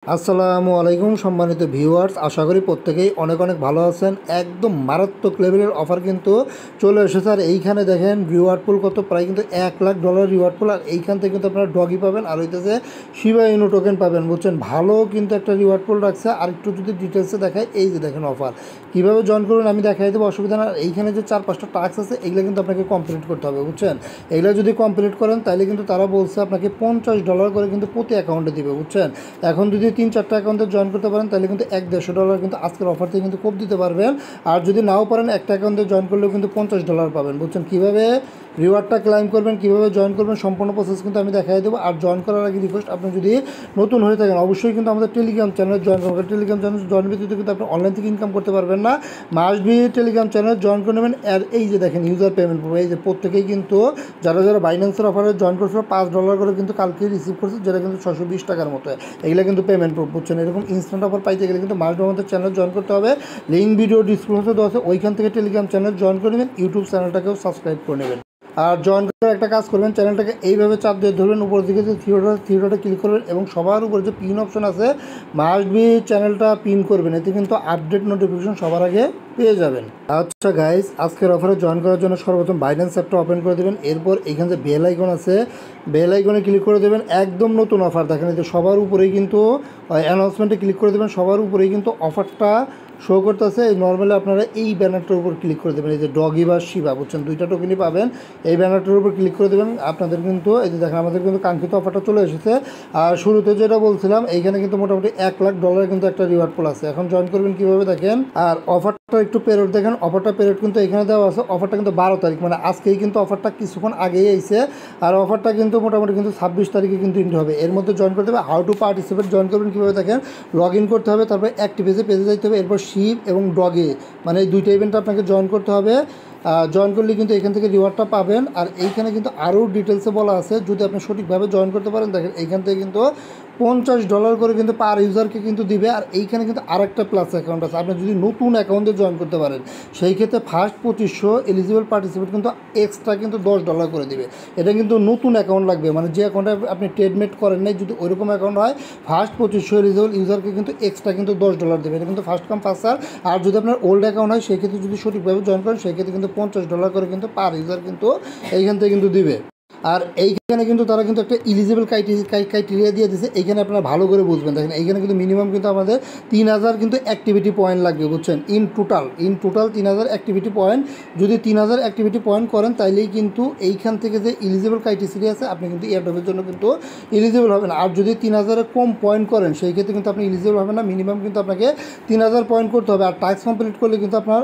আসসালামু আলাইকুম সম্মানিত ভিউয়ার্স, আশা করি প্রত্যেকেই অনেক অনেক ভালো আছেন। একদম মারাত্মক লেভেলের অফার কিন্তু চলে এসেছে। আর এইখানে দেখেন রিওয়ার্ড পুল কত, প্রায় কিন্তু $1,00,000 রিওয়ার্ড পুল। আর এইখান থেকে কিন্তু আপনারা ডগি পাবেন আর হইতেছে শিবা ইনু টোকেন পাবেন, বুঝছেন। ভালো কিন্তু একটা রিওয়ার্ড পুল রাখছে। আর একটু যদি ডিটেলসে দেখায়, এই যে দেখেন অফার কীভাবে জয়েন করুন আমি দেখাই দেবো, অসুবিধা না। এইখানে যে 4-5টা টাস্ক আছে এগুলো কিন্তু আপনাকে কমপ্লিট করতে হবে, বুঝছেন। এগুলো যদি কমপ্লিট করেন তাহলে কিন্তু তারা বলছে আপনাকে $50 করে কিন্তু প্রতি অ্যাকাউন্টে দিবে, বুঝছেন। এখন যদি 3-4টা অ্যাকাউন্টে জয়েন করতে পারেন তাহলে কিন্তু $150 কিন্তু আজকের অফার থেকে কিন্তু কোপ দিতে পারবেন। আর যদি নাও পারেন একটা অ্যাকাউন্টে জয়েন করলেও কিন্তু $50 পাবেন, বুঝছেন। কীভাবে রিওয়ার্ডটা ক্লাইম করবেন, কীভাবে জয়েন করবেন, সম্পূর্ণ প্রসেস কিন্তু আমি দেখাই দেবো। আর জয়েন করার আগে রিকোয়েস্ট, আপনি যদি নতুন হয়ে থাকেন অবশ্যই কিন্তু আমাদের টেলিগ্রাম চ্যানেল জয়েন করবেন। টেলিগ্রাম চ্যানেল জয়েন ব্যতীত কিন্তু আপনি অনলাইন থেকে ইনকাম করতে পারবেন না। Must be Telegram channel join করে নেবেন। আর এই যে দেখেন ইউজার পেমেন্ট প্রুফ, এই যে প্রত্যেকেই কিন্তু যারা যারা বাইন্যান্সের অফারে জয়েন করছিল $5 করে কিন্তু কালকে রিসিভ করছে, যেটা কিন্তু 620 টাকার মতো। এগুলো কিন্তু পেমেন্ট প্রুফ, বুঝছেন। এরকম ইনস্ট্যান্ট অফার পাইতে গেলে কিন্তু মাস্ট বি আমাদের চ্যানেল জয়েন করতে হবে। লিঙ্ক ভিডিও ডিসক্রিপশনে দেওয়া আছে, ওইখান থেকে টেলিগ্রাম চ্যানেল জয়েন করে নেবেন। ইউটিউব চ্যানেলটাকেও সাবস্ক্রাইব করে নেবেন। আর জয়েন করার একটা কাজ করবেন, চ্যানেলটাকে এইভাবে চাপ দিয়ে ধরবেন, উপর দিকে যে থিওটা ক্লিক করবেন এবং সবার উপরে যে পিন অপশন আছে মাস্ট বি চ্যানেলটা পিন করবেন, এতে কিন্তু আপডেট নোটিফিকেশন সবার আগে পেয়ে যাবেন। আচ্ছা গাইস, আজকের অফারে জয়েন করার জন্য সর্বপ্রথম বাইন্যান্স অ্যাপটা ওপেন করে দেবেন। এরপর এখানে যে বেল আইকন আছে বেল আইকনে ক্লিক করে দেবেন। একদম নতুন অফার দেখেন, এই যে সবার উপরেই কিন্তু অ্যানাউন্সমেন্টে ক্লিক করে দেবেন। সবার উপরেই কিন্তু অফারটা শো করতেছে। এই নর্মালি আপনারা এই ব্যানারটার উপর ক্লিক করে দেবেন, এই যে ডগি বা শিবা, বুঝছেন, দুইটা টোকেনই পাবেন। এই ব্যানারটার উপর ক্লিক করে দেবেন। আপনাদের কিন্তু এই যে দেখেন আমাদের কিন্তু কাঙ্ক্ষিত অফারটা চলে এসেছে। আর শুরুতে যেটা বলছিলাম, এইখানে কিন্তু মোটামুটি $1,00,000 কিন্তু একটা রিওয়ার্ড পুল আছে। এখন জয়েন করবেন কীভাবে দেখেন। আর অফারটা একটু পেরিয়ড দেখেন, অফারটা পেরিয়ড কিন্তু এখানে দেওয়া আছে। অফারটা কিন্তু 12 তারিখ, মানে আজকেই কিন্তু অফারটা কিছুক্ষণ আগেই আইছে। আর অফারটা কিন্তু মোটামুটি কিন্তু 26 তারিখে কিন্তু ইন্ড হবে। এর মধ্যে জয়েন করতে হবে। হাউ টু পার্টিসিপেট জয়েন করবেন কীভাবে দেখেন, লগ ইন করতে হবে, তারপরে অ্যাক্টিভেজে পেজে যাইতে হবে, এরপর শিপ এবং ডগে, মানে এই দুইটা ইভেন্ট আপনাকে জয়েন করতে হবে। জয়েন করলে কিন্তু এখান থেকে রিওয়ার্ডটা পাবেন। আর এইখানে কিন্তু আরও ডিটেলসে বলা আছে, যদি আপনি সঠিকভাবে জয়েন করতে পারেন দেখেন এইখান থেকে কিন্তু $50 করে কিন্তু পার ইউজারকে কিন্তু দিবে। আর এইখানে কিন্তু আরেকটা প্লাস অ্যাকাউন্ট আছে, আপনি যদি নতুন অ্যাকাউন্টে জয়েন করতে পারেন সেই ক্ষেত্রে ফার্স্ট 2500 এলিজিবল পার্টিসিপেট কিন্তু এক্সট্রা কিন্তু $10 করে দিবে। এটা কিন্তু নতুন অ্যাকাউন্ট লাগবে, মানে যে অ্যাকাউন্টে আপনি ট্রেডমেট করেন নাই, যদি ওইরকম অ্যাকাউন্ট হয় ফার্স্ট 2500 এলিজিবল ইউজারকে কিন্তু এক্সট্রা কিন্তু $10 দেবে। এটা কিন্তু ফার্স্ট কাম ফার্স্ট সার্ভ। আর যদি আপনার ওল্ড অ্যাকাউন্ট হয় সেই ক্ষেত্রে যদি সঠিকভাবে জয়েন করেন সেই ক্ষেত্রে কিন্তু $50 করে কিন্তু পার ইউজার কিন্তু এইখান থেকে কিন্তু দিবে। আর এইখানে কিন্তু তারা কিন্তু একটা ইলিজিবল ক্রাইটেরিয়া দিয়ে দিয়েছে, এইখানে আপনারা ভালো করে বুঝবেন। দেখেন এইখানে কিন্তু মিনিমাম কিন্তু আমাদের 3000 কিন্তু অ্যাক্টিভিটি পয়েন্ট লাগবে, বুঝছেন। In total 3000 activity point. যদি 3000 অ্যাক্টিভিটি পয়েন্ট করেন তাইলেই কিন্তু এইখান থেকে যে ইলিজিবল ক্রাইটেরিয়া আছে আপনি কিন্তু এয়ারড্রপের জন্য কিন্তু ইলিজিবল হবেন। আর যদি 3000-এর কম পয়েন্ট করেন সেই ক্ষেত্রে কিন্তু আপনি ইলিজিবল হবেন না। মিনিমাম কিন্তু আপনাকে 3000 পয়েন্ট করতে হবে। আর টাস্ক কমপ্লিট করলে কিন্তু আপনার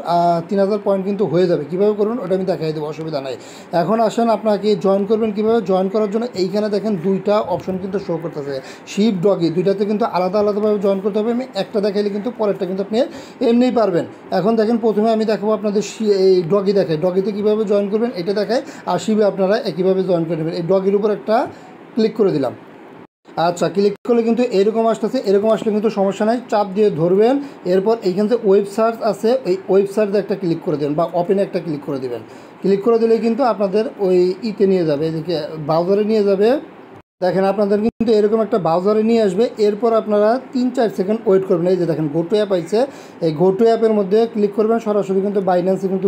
3000 পয়েন্ট কিন্তু হয়ে যাবে। কীভাবে করবেন ওটা আমি দেখাই দেবো, অসুবিধা নাই। এখন আসেন আপনাকে জয়েন করবেন কীভাবে। জয়েন করার জন্য এইখানে দেখেন দুইটা অপশন কিন্তু শো করতেছে, শিপ ডগি, দুইটাতে কিন্তু আলাদা আলাদাভাবে জয়েন করতে হবে। আমি একটা দেখাইলে কিন্তু পরেরটা কিন্তু আপনি এমনিই পারবেন। এখন দেখেন প্রথমে আমি দেখাবো আপনাদের এই ডগি দেখাই, ডগিতে কীভাবে জয়েন করবেন এটা দেখায়। আর শিবে আপনারা একইভাবে জয়েন করে নেবেন। এই ডগির উপর একটা ক্লিক করে দিলাম। আচ্ছা, ক্লিক করলে কিন্তু এরকম আসতেছে। এরকম আসলে কিন্তু সমস্যা নাই, চাপ দিয়ে ধরবেন। এরপর এইখান থেকে ওয়েব সার্চ আছে, ওই ওয়েব সার্চে একটা ক্লিক করে দেবেন বা ওপেনে একটা ক্লিক করে দেবেন। ক্লিক করে দিলেই কিন্তু আপনাদের ওই ইতে নিয়ে যাবে, এদিকে ব্রাউজারে নিয়ে যাবে। দেখেন আপনাদের কিন্তু এরকম একটা ব্রাউজারে নিয়ে আসবে। এরপর আপনারা 3-4 সেকেন্ড ওয়েট করবেন। এই যে দেখেন গো টু অ্যাপ আইছে, এই গো টু অ্যাপের মধ্যে ক্লিক করবেন। সরাসরি কিন্তু বাইন্যান্সে কিন্তু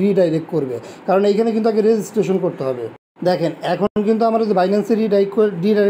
রিডাইরেক্ট করবে, কারণ এইখানে কিন্তু আগে রেজিস্ট্রেশন করতে হবে। দেখেন এখন কিন্তু আমরা যে বাইন্যান্সে রিডাইরেক্ট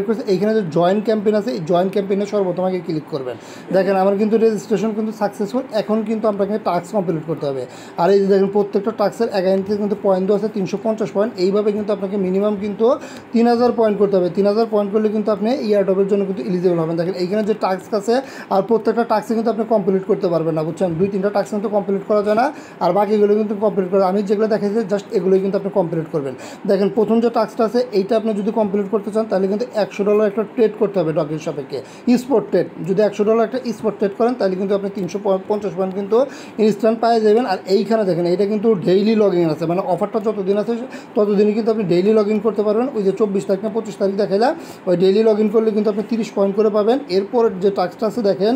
করছে, এইখানে যে জয়েন ক্যাম্পেইন আছে এই জয়েন ক্যাম্পেইনে সর্বপ্রথম আগে ক্লিক করবেন। দেখেন আমার কিন্তু রেজিস্ট্রেশন কিন্তু সাকসেসফুল। এখন কিন্তু আপনাকে টাস্ক কমপ্লিট করতে হবে। আর এই যে দেখেন প্রত্যেকটা টাস্কের এগেইনতে কিন্তু পয়েন্ট দেওয়া আছে 350 পয়েন্ট। এইভাবে কিন্তু আপনাকে মিনিমাম কিন্তু 3000 পয়েন্ট করতে হবে। 3000 পয়েন্ট করলে কিন্তু আপনি এয়ারড্রপের জন্য কিন্তু এলিজিবল হবেন। দেখেন এইখানে যে টাস্ক আছে আর প্রত্যেকটা টাস্কে কিন্তু আপনি কমপ্লিট করতে পারবেন না, বুঝছেন। 2-3টা টাস্ক কিন্তু কমপ্লিট করা যায় না, আর বাকিগুলো কিন্তু কমপ্লিট করা। আমি যেগুলো দেখাচ্ছি জাস্ট এগুলোই কিন্তু আপনি কমপ্লিট করবেন। দেখেন প্রথম যে টাস্কটা আছে এইটা আপনি যদি কমপ্লিট করতে চান তাহলে কিন্তু $100 একটা ট্রেড করতে হবে ডগের সাপেক্ষে, স্পট ট্রেড। যদি $100 একটা স্পট ট্রেড করেন তাহলে কিন্তু আপনি 350 পয়েন্ট কিন্তু ইনস্ট্যান্ট পেয়ে যাবেন। আর এইখানে দেখেন এটা কিন্তু ডেইলি লগ ইন আছে, মানে অফারটা যতদিন আছে ততদিনই কিন্তু আপনি ডেইলি লগ ইন করতে পারবেন। ওই যে 24 তারিখ না 25 তারিখ দেখাইলা, ওই ডেইলি লগ ইন করলে কিন্তু আপনি 30 পয়েন্ট করে পাবেন। এরপর যে টাস্কটা আছে দেখেন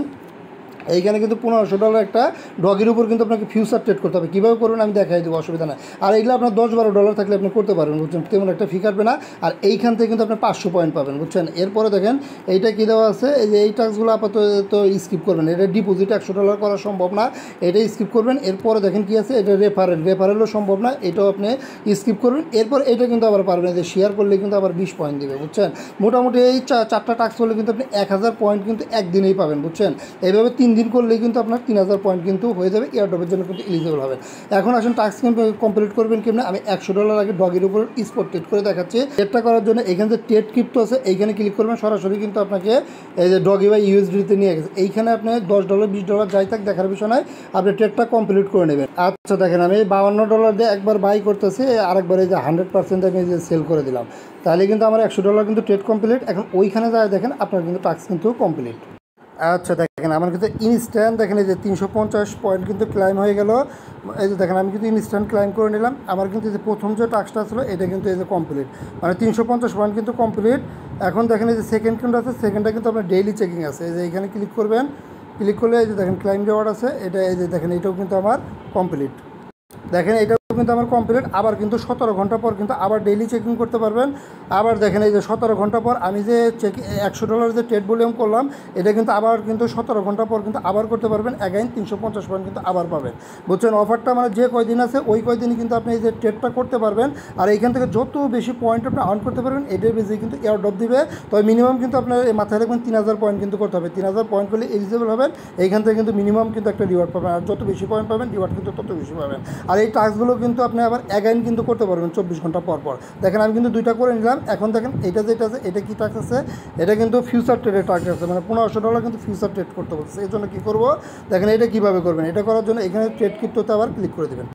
এইখানে কিন্তু $1500 একটা ডগের উপর কিন্তু আপনাকে ফিউচার ট্রেড করতে হবে। কীভাবে করবেন আমি দেখাই দেবো, অসুবিধা না। আর এইগুলো আপনার $10-12 থাকলে আপনি করতে পারবেন, বুঝছেন, তেমন একটা ফি কাটবে না। আর এইখান থেকে কিন্তু আপনি 500 পয়েন্ট পাবেন, বুঝছেন। এরপরে দেখেন এইটা কী দেওয়া আছে, এই যে এই টাস্কগুলো আপাতত স্কিপ করবেন, এটা ডিপোজিট $100 করা সম্ভব না, এটা স্কিপ করবেন। এরপরে দেখেন কী আছে, এটা রেফারেলও সম্ভব না, এটাও আপনি স্কিপ করবেন। এরপর এটা কিন্তু আবার পারবেন, যে শেয়ার করলে কিন্তু আবার 20 পয়েন্ট দেবে, বুঝছেন। মোটামুটি এই 4টা টাস্ক করলে কিন্তু আপনি 1000 পয়েন্ট কিন্তু একদিনেই পাবেন, বুঝছেন। এইভাবে 3 দিন করলেই কিন্তু আপনার 3000 পয়েন্ট কিন্তু হয়ে যাবে, এয়ারড্রপের জন্য কিন্তু এলিজিবল হবেন। এখন আসুন টাস্ক কমপ্লিট করবেন কেমন। আমি $100 আগে ডগের উপর স্পট ট্রেড করে দেখাচ্ছি। ট্রেডটা করার জন্য এখানে যে ট্রেড ক্রিপ্টো আছে এইখানে ক্লিক করবেন, সরাসরি কিন্তু আপনাকে এই যে ডগি বা ইউএসডিতে নিয়ে গেছে। এইখানে আপনি $10 $20 যাই থাক দেখার বিষয় নয়, আপনি ট্রেডটা কমপ্লিট করে নেবেন। আচ্ছা দেখেন, আমি $52 দিয়ে একবার বাই করতেছি, আরেকবার এই যে 100% আমি যে সেল করে দিলাম, তাহলে কিন্তু আমার $100 কিন্তু ট্রেড কমপ্লিট। এখন ওইখানে যায় দেখেন আপনার কিন্তু টাস্ক কিন্তু কমপ্লিট। আচ্ছা দেখেন, আমার কিন্তু ইনস্ট্যান্ট দেখেন এই যে 350 পয়েন্ট কিন্তু ক্লাইম হয়ে গেল। এই যে দেখেন আমি কিন্তু ইনস্ট্যান্ট ক্লাইম করে নিলাম। আমার কিন্তু এই যে প্রথম যে টাস্কটা ছিল এটা কিন্তু এই যে কমপ্লিট, মানে 350 পয়েন্ট কিন্তু কমপ্লিট। এখন দেখেন এই যে সেকেন্ড কিন্তু আছে, সেকেন্ডটা কিন্তু আপনার ডেইলি চেকিং আছে। এই যে এখানে ক্লিক করবেন, ক্লিক করলে এই যে দেখেন ক্লাইম রিওয়ার্ড আছে, এটা এই যে দেখেন এটাও কিন্তু আমার কমপ্লিট। দেখেন এটাও কিন্তু আমার কমপ্লিট। আবার কিন্তু 17 ঘন্টা পর কিন্তু আবার ডেইলি চেকিং করতে পারবেন। আবার দেখেন এই যে 17 ঘন্টা পর আমি যে $100 যে ট্রেড ভলিউম করলাম, এটা কিন্তু আবার কিন্তু 17 ঘন্টা পর কিন্তু আবার করতে পারবেন। অ্যাগাইন 350 পয়েন্ট কিন্তু আবার পাবেন, বুঝছেন। অফারটা মানে যে কয়দিন আছে ওই কয়দিনই কিন্তু আপনি এই যে ট্রেডটা করতে পারবেন। আর এইখান থেকে যত বেশি পয়েন্ট আপনি আর্ন করতে পারবেন এটার বেশি কিন্তু এয়ারড্রপ দিবে। তবে মিনিমাম কিন্তু আপনার মাথায় রাখবেন 3000 পয়েন্ট কিন্তু করতে হবে। 3000 পয়েন্ট করলে এলিজিবল হবেন। এইখান থেকে কিন্তু মিনিমাম কিন্তু একটা রিওয়ার্ড পাবেন, আর যত বেশি পয়েন্ট পাবেন রিওয়ার্ড কিন্তু তত বেশি পাবেন। আর এই টাস্কগুলো কিন্তু আপনি আবার অ্যাগাইন কিন্তু করতে পারবেন 24 ঘন্টা পর পর। দেখেন আমি কিন্তু 2টা করে নিলাম। এখন দেখেন এটা যেটা আছে এটা কী টাস্ক আছে, এটা কিন্তু ফিউচার ট্রেডের টাস্ক আছে, মানে $1500 কিন্তু ফিউচার ট্রেড করতে বলছে। এই জন্য কী করবো দেখেন, এটা কীভাবে করবেন, এটা করার জন্য এখানে ট্রেড ক্রিপ্টোতে আবার ক্লিক করে দেবেন।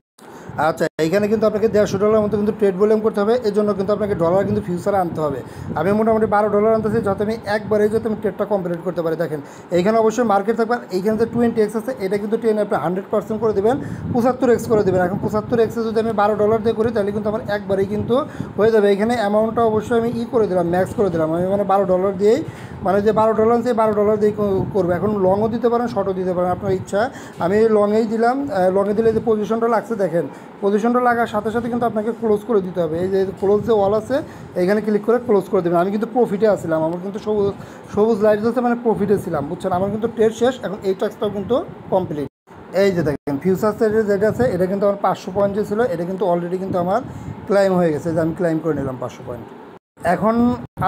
আচ্ছা এইখানে কিন্তু আপনাকে $150 মতো কিন্তু ট্রেড ভলিউম করতে হবে। এর জন্য কিন্তু আপনাকে ডলার কিন্তু ফিউচারে আনতে হবে। আমি মোটামুটি $12 আনতেছি, যাতে আমি একবারে যাতে আমি ট্রেডটা কমপ্লিট করতে পারি। দেখেন এইখানে অবশ্যই মার্কেট থাকবে। এইখানে যে 20x আছে এটা কিন্তু 10 আপনি 100% করে দেবেন, 75x করে দেবেন। এখন 75x যদি আমি $12 দিয়ে করি তাহলে কিন্তু আমার একবারেই কিন্তু হয়ে যাবে। এখানে অ্যামাউন্টটা অবশ্যই আমি করে দিলাম, ম্যাক্স করে দিলাম। আমি মানে $12 দিয়েই, মানে যে $12 আছে $12 দিয়েই করবো। এখন লংও দিতে পারেন, শর্টও দিতে পারেন, আপনার ইচ্ছা। আমি লংয়েই দিলাম। লংয়ে দিলে যে পজিশনটা লাগছে, দেখেন পজিশনটা লাগার সাথে সাথে কিন্তু আপনাকে ক্লোজ করে দিতে হবে। এই যে ক্লোজ যে ওয়াল আছে এখানে ক্লিক করে ক্লোজ করে দেবেন। আমি কিন্তু প্রফিটে আসছিলাম, আমার কিন্তু সবুজ লাইট আছে, মানে প্রফিটে ছিলাম, বুঝছেন। আমার কিন্তু ট্রেড শেষ। এখন এই টাস্কটাও কিন্তু কমপ্লিট। এই যে দেখেন ফিউচার ট্রেডের যেটা আছে এটা কিন্তু আমার 500 পয়েন্ট যে ছিল এটা কিন্তু অলরেডি কিন্তু আমার ক্লাইম হয়ে গেছে, যে আমি ক্লাইম করে নিলাম 500 পয়েন্ট। এখন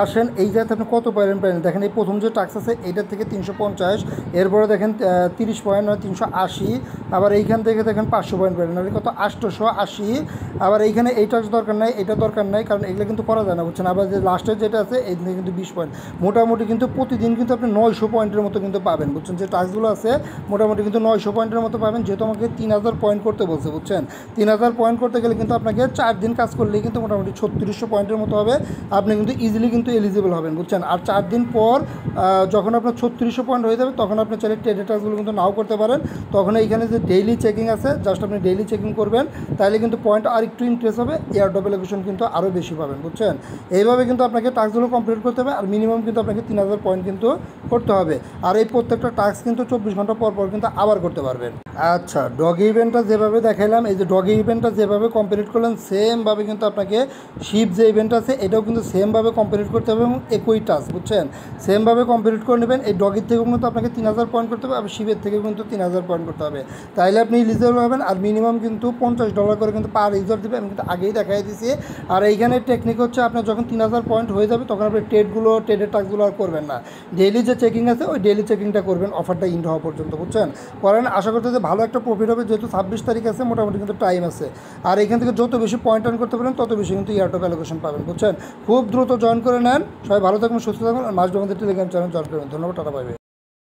আসেন এই জায়গাতে আপনি কত পয়েন্ট পাবেন। দেখেন এই প্রথম যে টাস্ক আছে এইটার থেকে 350, এরপরে দেখেন 30 পয়েন্ট, 380, আবার এইখান থেকে দেখেন 500 পয়েন্ট পাবেন, নাহলে কত 880। আবার এইখানে এই টাস্ক দরকার নাই, এটা দরকার নাই, কারণ এগুলো কিন্তু করা যায় না, বুঝছেন। আবার যে লাস্টের যেটা আছে এই থেকে কিন্তু 20 পয়েন্ট। মোটামুটি কিন্তু প্রতিদিন কিন্তু আপনি 900 পয়েন্টের মতো কিন্তু পাবেন, বুঝছেন। যে টাস্কগুলো আছে মোটামুটি কিন্তু 900 পয়েন্টের মতো পাবেন, যেহেতু আমাকে 3000 পয়েন্ট করতে বলছে, বুঝছেন। 3000 পয়েন্ট করতে গেলে কিন্তু আপনাকে 4 দিন কাজ করলেই কিন্তু মোটামুটি 3600 পয়েন্টের মতো হবে। আপনি কিন্তু ইজিলি কিন্তু এলিজিবল হবেন, বুঝছেন। আর 4 দিন পর যখন আপনার 3600 পয়েন্ট হয়ে যাবে তখন আপনি চাইলে ট্রেড টাস্কগুলো কিন্তু নাও করতে পারেন। তখন এইখানে যে ডেইলি চেকিং আছে জাস্ট আপনি ডেইলি চেকিং করবেন, তাহলে কিন্তু পয়েন্ট আর একটু ইনক্রিজ হবে, এয়ারড্রপ অ্যালোকেশন কিন্তু আরও বেশি পাবেন, বুঝছেন। এইভাবে কিন্তু আপনাকে টাস্কগুলো কমপ্লিট করতে হবে। আর মিনিমাম কিন্তু আপনাকে 3000 পয়েন্ট কিন্তু করতে হবে। আর এই প্রত্যেকটা টাস্ক কিন্তু 24 ঘন্টা পর পর কিন্তু আবার করতে পারবেন। আচ্ছা ডগি ইভেন্টটা যেভাবে দেখাইলাম, এই যে ডগি ইভেন্টটা যেভাবে কমপ্লিট করলেন সেমভাবে কিন্তু আপনাকে শিপ যে ইভেন্ট আছে এটাও কিন্তু সেমভাবে কমপ্লিট করতে হবে, এবং একই টাস্ক, বুঝছেন। সেমভাবে কমপ্লিট করে নেবেন। এই ডগির থেকেও কিন্তু আপনাকে 3000 পয়েন্ট করতে হবে, আর শিপের থেকেও কিন্তু 3000 পয়েন্ট করতে হবে, তাইলে আপনি এলিজিবল হবেন। আর মিনিমাম কিন্তু $50 করে কিন্তু পার ইউজার দেবে, আমি কিন্তু আগেই দেখাই দিয়েছি। আর এইখানে টেকনিক হচ্ছে আপনার যখন 3000 পয়েন্ট হয়ে যাবে তখন আপনি ট্রেডের টাস্কগুলো আর করবেন না, ডেইলি যে চেকিং আছে ওই ডেইলি চেকিংটা করবেন অফারটা ইন্ড হওয়া পর্যন্ত, বুঝছেন। করেন, আশা করতে যে ভালো একটা প্রফিট হবে, যেহেতু 26 তারিখ আছে মোটামুটি কিন্তু টাইম আছে। আর এখান থেকে যত বেশি পয়েন্ট আর্ন করতে পারেন তত বেশি কিন্তু এয়ারড্রপ অ্যালোকেশন পাবেন, বুঝছেন। খুব দ্রুত জয়েন করে নেন। সবাই ভালো থাকুন, সুস্থ থাকুন, আর মাসবে আমাদের টেলিগ্রাম চ্যানেল জয়েন করবেন। ধন্যবাদ, টাটা, বাই বাই।